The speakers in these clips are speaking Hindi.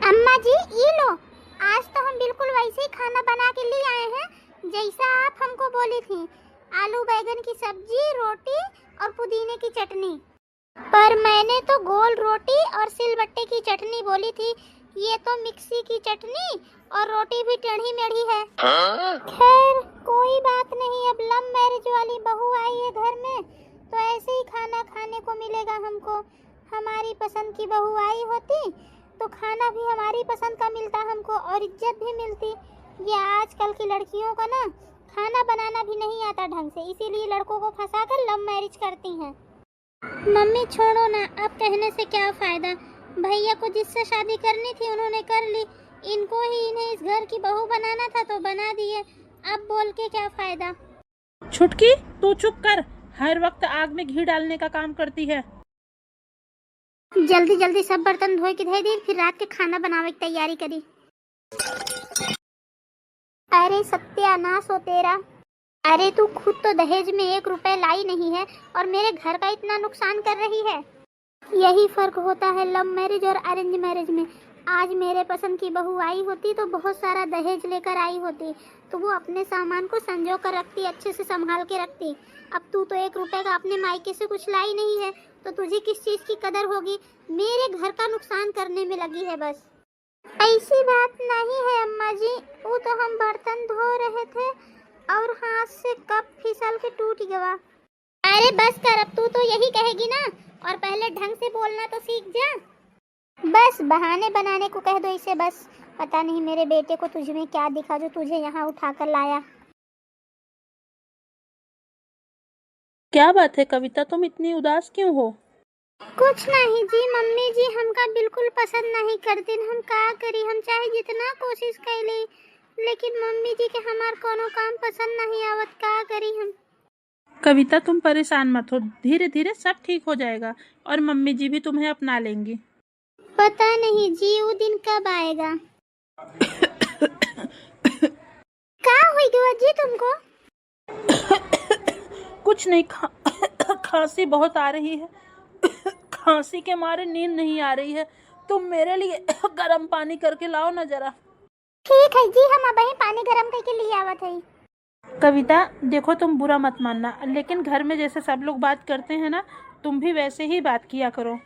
अम्मा जी ये लो, आज तो हम बिल्कुल वैसे ही खाना बना के ले आए हैं जैसा आप हमको बोली थी। आलू बैगन की सब्जी, रोटी और पुदीने की चटनी। पर मैंने तो गोल रोटी और सिलबट्टे की चटनी बोली थी, ये तो मिक्सी की चटनी और रोटी भी टेढ़ी मेढ़ी है। खैर कोई बात नहीं, अब लव मैरिज वाली बहू आई है घर में तो ऐसे ही खाना खाने को मिलेगा हमको। हमारी पसंद की बहू आई होती तो खाना भी हमारी पसंद का मिलता हमको और इज्जत भी मिलती। ये आजकल की लड़कियों को ना खाना बनाना भी नहीं आता ढंग से, इसीलिए लड़कों को फंसाकर लव मैरिज करती हैं। मम्मी छोड़ो ना, अब कहने से क्या फ़ायदा। भैया को जिससे शादी करनी थी उन्होंने कर ली, इनको ही इन्हें इस घर की बहू बनाना था तो बना दिए, अब बोल के क्या फ़ायदा। छुटकी तू चुप कर, हर वक्त आग में घी डालने का काम करती है। जल्दी जल्दी सब बर्तन धोए के धो दी, फिर रात के खाना बनावे की तैयारी करी। अरे सत्यानाश हो तेरा। अरे तू खुद तो दहेज में 1 रुपए लाई नहीं है और मेरे घर का इतना नुकसान कर रही है। यही फर्क होता है लव मैरिज और अरेंज मैरिज में। आज मेरे पसंद की बहू आई होती तो बहुत सारा दहेज लेकर आई होती, तो वो अपने सामान को संजो कर रखती, अच्छे से संभाल के रखती। अब तू तो 1 रुपए का अपने मायके से कुछ लाई नहीं है तो तुझे किस चीज की कदर होगी। मेरे घर का नुकसान करने में लगी है बस। ऐसी बात नहीं है अम्मा जी, वो तो हम बर्तन धो रहे थे और हाथ से कप फिसल के टूट गया। अरे बस कर, अब तू तो यही कहेगी ना, और पहले ढंग से बोलना तो सीख जा। बस बहाने बनाने को कह दो इसे बस। पता नहीं मेरे बेटे को तुझ में क्या दिखा जो तुझे यहाँ उठाकर लाया। क्या बात है कविता, तुम इतनी उदास क्यों हो? कुछ नहीं जी, मम्मी जी हमका बिल्कुल पसंद नहीं करती। हम का करी, हम चाहे जितना कोशिश कैली लेकिन मम्मी जी के हमार कोनो काम पसंद नहीं आवत, का करी हम। कविता तुम परेशान मत हो, धीरे धीरे सब ठीक हो जाएगा और मम्मी जी भी तुम्हें अपना लेंगी। पता नहीं जी वो दिन कब आएगा। क्या हुई गया जी तुमको? कुछ नहीं, खांसी बहुत आ रही है। खांसी के मारे नींद नहीं आ रही है, तुम मेरे लिए गर्म पानी करके लाओ ना जरा। ठीक है जी, हम अब ही पानी गरम करके लिए आवत है। कविता देखो, तुम बुरा मत मानना, लेकिन घर में जैसे सब लोग बात करते हैं ना, तुम भी वैसे ही बात किया करो।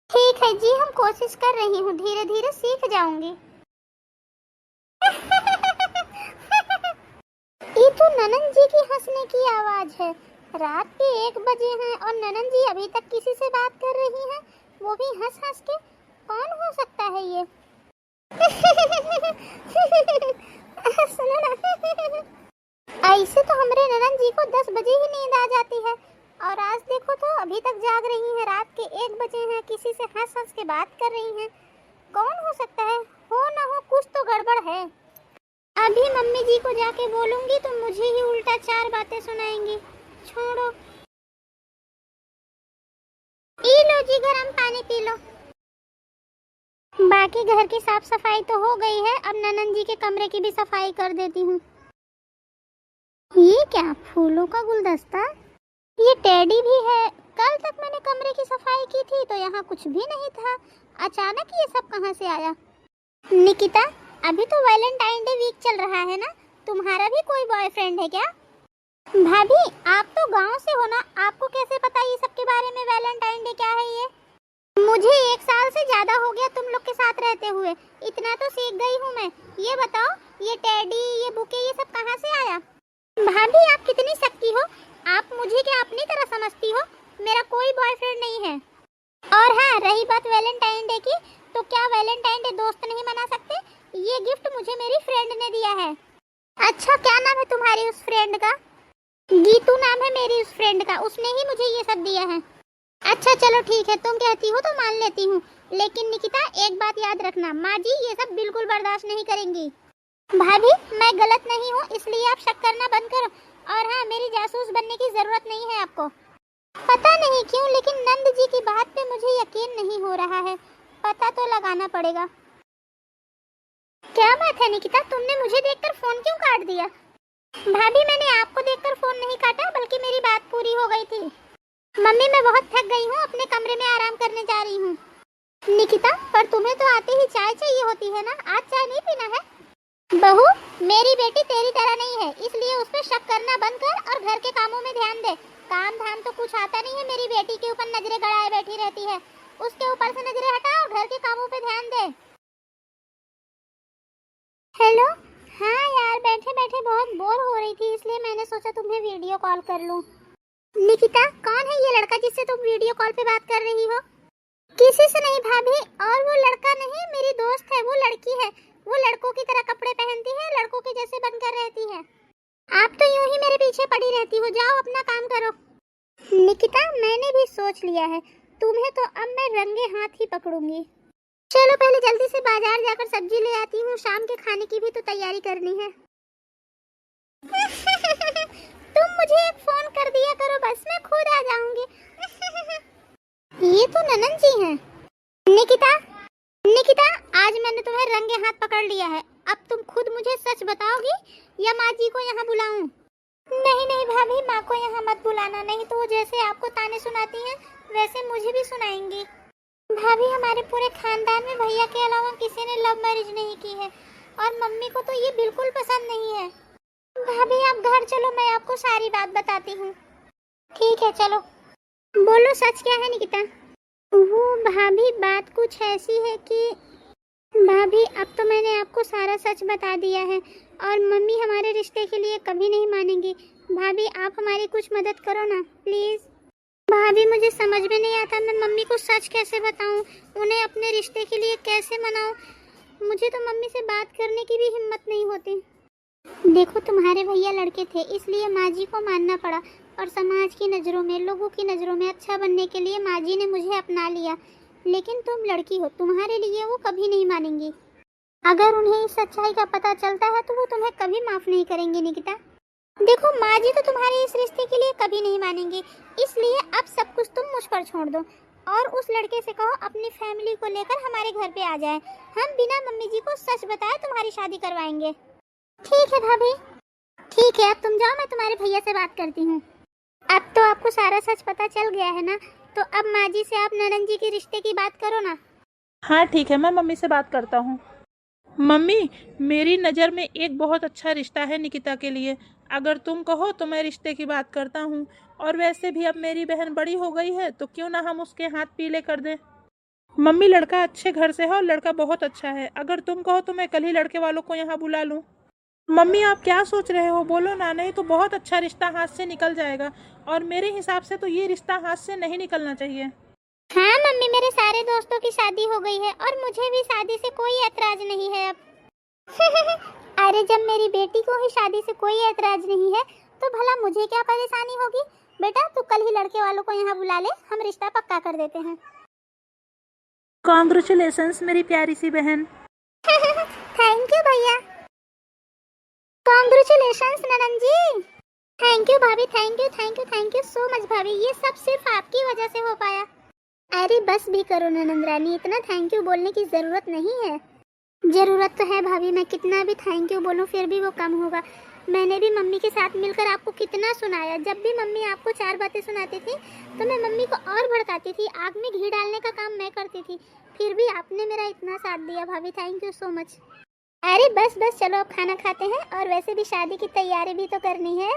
ठीक है जी, हम कोशिश कर रही हूँ, धीरे धीरे सीख जाऊंगी। ये तो ननन जी की हंसने की आवाज है। रात के 1 बजे हैं और ननन जी अभी तक किसी से बात कर रही हैं, वो भी हंस हंस के। कौन हो सकता है ये? सुनो ना, ऐसे तो हमारे ननन जी को 10 बजे ही नींद आ जाती है और आज देखो तो अभी तक जाग रही हैं। रात के 1 बजे हैं, किसी से हंस हंस के बात कर रही हैं। कौन हो सकता है? हो ना हो कुछ तो गड़बड़ है। अभी मम्मी जी को जाके बोलूंगी तो मुझे ही उल्टा 4 बातें सुनाएंगी। छोड़ो। पी लो जी गरम पानी पी लो। बाकी घर की साफ सफाई तो हो गई है, अब ननन जी के कमरे की भी सफाई कर देती हूँ। ये क्या फूलों का गुलदस्ता? ये टेडी भी है। कल तक मैंने कमरे की सफाई की थी तो यहाँ कुछ भी नहीं था, अचानक ये सब कहाँ से आया? निकिता, अभी तो वैलेंटाइन डे वीक चल रहा है ना, तुम्हारा भी कोई बॉयफ्रेंड है क्या? भाभी आप तो गांव से हो ना, आपको कैसे पता ये सब के बारे में? वैलेंटाइन डे क्या है ये? मुझे 1 साल से ज्यादा हो गया तुम लोग के साथ रहते हुए, इतना तो सीख गई हूँ मैं। ये बताओ ये टेडी, ये बुके, ये सब कहाँ से आया? भाभी आप कितनी शक्ति हो, आप मुझे क्या अपनी तरह समझती हो? मेरा कोई बॉयफ्रेंड नहीं है। और हाँ, रही बात वैलेंटाइन डे की, तो क्या वैलेंटाइन डे दोस्त नहीं मना सकते? ये गिफ्ट मुझे मेरी फ्रेंड ने दिया है। अच्छा क्या नाम है तुम्हारी उस फ्रेंड का? गीतू नाम है मेरी उस फ्रेंड का, उसने ही मुझे ये सब दिया है। अच्छा चलो ठीक है, तुम कहती हो तो मान लेती हूँ, लेकिन निकिता एक बात याद रखना, माँ जी ये सब बिल्कुल बर्दाश्त नहीं करेंगी। भाभी मैं गलत नहीं हूँ, इसलिए आप शक करना बंद करो। और हाँ, मेरी जासूस बनने की जरूरत नहीं है आपको। पता नहीं क्यों लेकिन नंद जी की बात पे मुझे यकीन नहीं हो रहा है, पता तो लगाना पड़ेगा। क्या बात है निकिता, तुमने मुझे देखकर फोन क्यों काट दिया? भाभी मैंने आपको देखकर फोन नहीं काटा, बल्कि मेरी बात पूरी हो गई थी। मम्मी मैं बहुत थक गई हूँ, अपने कमरे में आराम करने जा रही हूँ। निकिता, पर तुम्हें तो आते ही चाय चाहिए होती है ना, आज चाय नहीं पीना है? बहू, मेरी बेटी तेरी तरह नहीं है, इसलिए उस पर शक करना बंद कर और घर के कामों में ध्यान दे। काम धाम तो कुछ आता नहीं है, मेरी बेटी के ऊपर नजरें गड़ाए बैठी रहती है। उसके ऊपर से नजरें हटा और घर के कामों पे ध्यान दे। हेलो। हाँ यार, बैठे बैठे बहुत बोर हो रही थी, इसलिए मैंने सोचा तुम्हें वीडियो कॉल कर लूं। निकिता, कौन है ये लड़का जिससे तुम वीडियो कॉल पे बात कर रही हो? किसी से नहीं भाभी, और वो लड़का नहीं, मेरी दोस्त है, वो लड़की है। वो लड़कों की तरह कपड़े पहनती है, लड़कों के जैसे बनकर रहती है। आप तो यूं ही मेरे पीछे पड़ी रहती हो, जाओ अपना काम करो। निकिता, मैंने भी सोच लिया है, तुम्हें तो अब मैं रंगे हाथ ही पकड़ूंगी। चलो पहले जल्दी से बाजार जाकर सब्जी ले आती हूँ, शाम के खाने की भी तो तैयारी करनी है। तुम मुझे एक फोन कर दिया करो, बस मैं खुद आ जाऊंगी। ये तो ननन जी हैं। निकिता, निकिता, आज मैंने तुम्हें रंगे हाथ पकड़ लिया है, अब तुम खुद मुझे सच बताओगी या माँ जी को यहाँ बुलाऊं? नहीं नहीं भाभी, माँ को यहाँ मत बुलाना, नहीं तो वो जैसे आपको ताने सुनाती हैं वैसे मुझे भी सुनाएंगी। भाभी, हमारे पूरे खानदान में भैया के अलावा किसी ने लव मैरिज नहीं की है और मम्मी को तो ये बिल्कुल पसंद नहीं है। भाभी आप घर चलो, मैं आपको सारी बात बताती हूँ। ठीक है चलो। बोलो, सच क्या है निकिता? वो भाभी, बात कुछ ऐसी है कि भाभी अब तो मैंने आपको सारा सच बता दिया है और मम्मी हमारे रिश्ते के लिए कभी नहीं मानेंगी। भाभी आप हमारी कुछ मदद करो ना प्लीज। भाभी मुझे समझ में नहीं आता, मैं मम्मी को सच कैसे बताऊं, उन्हें अपने रिश्ते के लिए कैसे मनाऊं। मुझे तो मम्मी से बात करने की भी हिम्मत नहीं होती। देखो, तुम्हारे भैया लड़के थे इसलिए माँ जी को मानना पड़ा और समाज की नज़रों में, लोगों की नज़रों में अच्छा बनने के लिए माँ जी ने मुझे अपना लिया। लेकिन तुम लड़की हो, तुम्हारे लिए वो कभी नहीं मानेंगी। अगर उन्हें इस सच्चाई का पता चलता है तो वो तुम्हें कभी माफ़ नहीं करेंगे निकिता। देखो, माँ जी तो तुम्हारे इस रिश्ते के लिए कभी नहीं मानेंगे, इसलिए अब सब कुछ तुम मुझ पर छोड़ दो और उस लड़के से कहो अपनी फैमिली को लेकर हमारे घर पे आ जाए। हम बिना मम्मी जी को सच बताए तुम्हारी शादी करवाएंगे। ठीक है भाभी। ठीक है, अब तुम जाओ, मैं तुम्हारे भैया से बात करती हूँ। अब तो आपको सारा सच पता चल गया है ना, तो अब माँ जी से आप ननन जी के रिश्ते की बात करो ना। हाँ ठीक है, मैं मम्मी से बात करता हूँ। मम्मी, मेरी नज़र में एक बहुत अच्छा रिश्ता है निकिता के लिए, अगर तुम कहो तो मैं रिश्ते की बात करता हूँ। और वैसे भी अब मेरी बहन बड़ी हो गई है तो क्यों ना हम उसके हाथ पीले कर दें। मम्मी, लड़का अच्छे घर से है और लड़का बहुत अच्छा है, अगर तुम कहो तो मैं कल ही लड़के वालों को यहाँ बुला लूँ। मम्मी, आप क्या सोच रहे हो, बोलो ना, नहीं तो बहुत अच्छा रिश्ता हाथ से निकल जाएगा और मेरे हिसाब से तो ये रिश्ता हाथ से नहीं निकलना चाहिए। हाँ मम्मी, मेरे सारे दोस्तों की शादी हो गई है और मुझे भी शादी से कोई ऐतराज नहीं है अब। अरे जब मेरी बेटी को ही शादी से कोई ऐतराज नहीं है तो भला मुझे क्या परेशानी होगी। बेटा तू कल ही लड़के वालों को यहाँ बुला ले, हम रिश्ता पक्का कर देते हैं। कॉन्ग्रेचुलेशंस मेरी प्यारी सी बहन। थैंक यू भैया। कॉन्ग्रेचुलेशंस ननन जी। थैंक यू भाभी, thank you thank you thank you so much भाभी, ये सब सिर्फ आपकी वजह से हो पाया। अरे बस भी करो ननन रानी, इतना थैंक यू बोलने की जरूरत नहीं है। जरूरत तो है भाभी, मैं कितना भी थैंक यू बोलूं फिर भी वो कम होगा। मैंने भी मम्मी के साथ मिलकर आपको कितना सुनाया, जब भी मम्मी आपको चार बातें सुनाती थी तो मैं मम्मी को और भड़काती थी, आग में घी डालने का काम मैं करती थी, फिर भी आपने मेरा इतना साथ दिया भाभी, थैंक यू सो मच। अरे बस बस चलो अब खाना खाते हैं, और वैसे भी शादी की तैयारी भी तो करनी है।